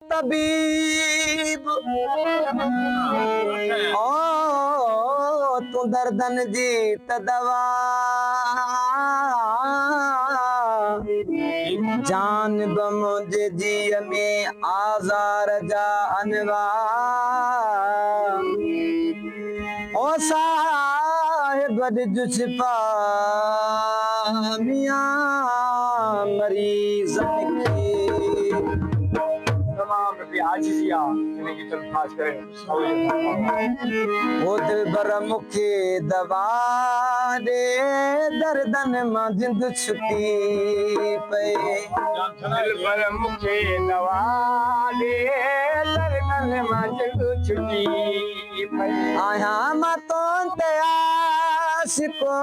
तबीब ओ तू दर्दन जीत दवा जान बम जे जी में आज़ार जा अनवा ओ साहिब जुस्पा मियां मरीज तमाम आजिजिया की तलफाज करें वो दिलबर मुखे दवा दे दर्दन मां जिंद छुटी पे दिलबर मुखे दवा दे दर्दन मां जिंद छुटी पे आया मां तो ते आशिको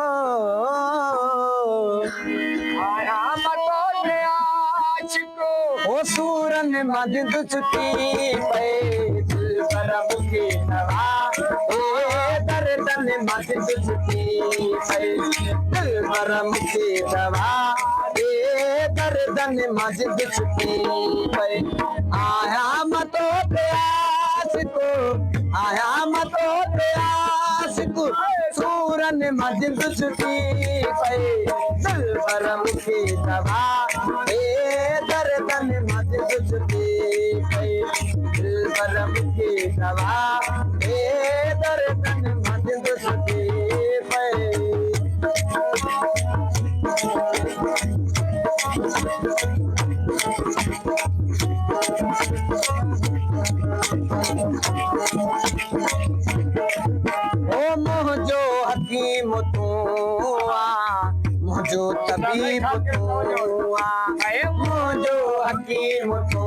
आया मां तो ते आशिको ओ सूरन मां जिंद छुटी पे दिलबर मुखे दवा ए दर्दन मां जिंद छुटी पे दिलबर मुखे दवा ए दर्दन मां जिंद छुटी पे आया मां तो ते आशिको आया मां तो ते आशिको सूरन मां जिंद छुटी पे दिलबर मुखे दवा ए दर्दन मां जिंद छुटी पे दिलबर मुखे दवा ए दर्दन मां जिंद छुटी पे ओ मुझो हकीम तू आ मुझो तबीब तू आ मुझो हकीम तू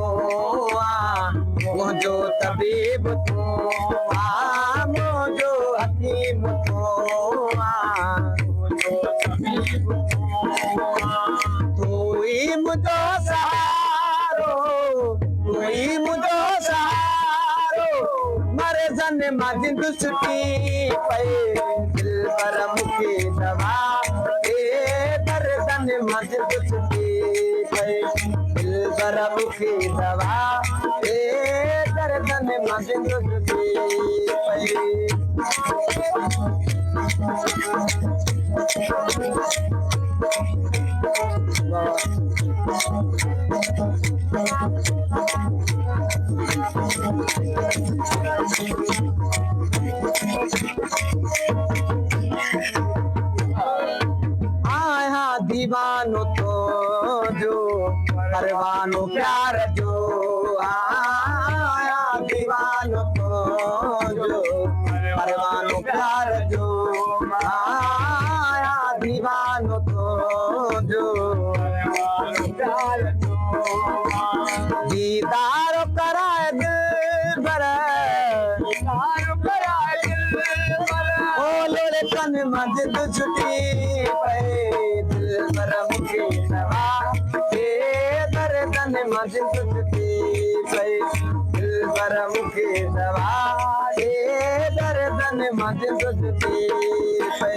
आ मुझो तबीब तू आ मुझो हकीम तू आ मुझो तबीब तू ही मुझो सहारो तू ही मुझो सहारो मरे जन मां जिंद छुटी पे दिलबर मुखे दवा ए दर्दन मां जिंद छुटी पे दिलबर मुखे दवा ए दर्दन मां जिंद छुटी आया दीवानो तो जो परवानो प्यार जो आया दीवानो तो जो परवानो प्यार जो आया दीवानो तो जो प्यार दीदार कराए दिलबर दीदार कराए दिलबर ओ लोरे कन मां जिंद छुटी पे दिलबर मुखे दवा ए दर्दन मां जिंद छुटी पे दिलबर मुखे दवा ए दर्दन मां जिंद छुटी पे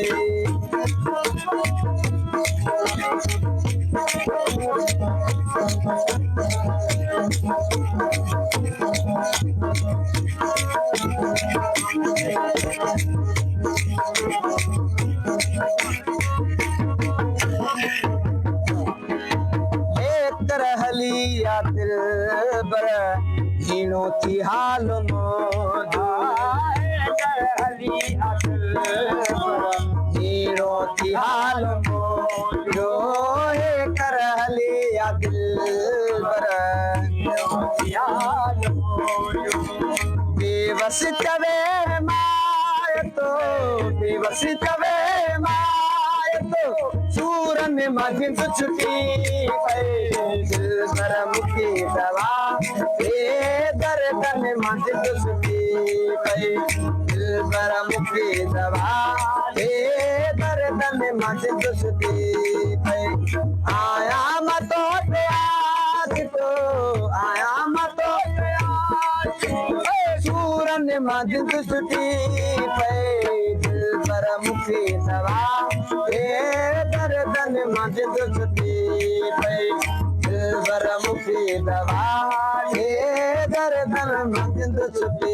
रहलिया दिलबर हीनो थी हाल मोजो रहलिया दिलबर हीनो थी हाल मोजो हे करहलिया दिलबर याद बेबस तवे माय तो बेबस तवे माय तो सूरन मां जिंद छुटी पे दिलबर मुखे दवा ए दर्दन मां जिंद छुटी पे दिलबर मुखे दवा ए दर्दन मां जिंद छुटी पे आया मां तो ते आशिको आया मां तो ते आशिको सूरन मां जिंद छुटी पे दिलबर मुखे दवा ए दर्दन मां जिंद छुटी पे दिलबर मुखे दवा ए गर्दन मंजिंद छुपी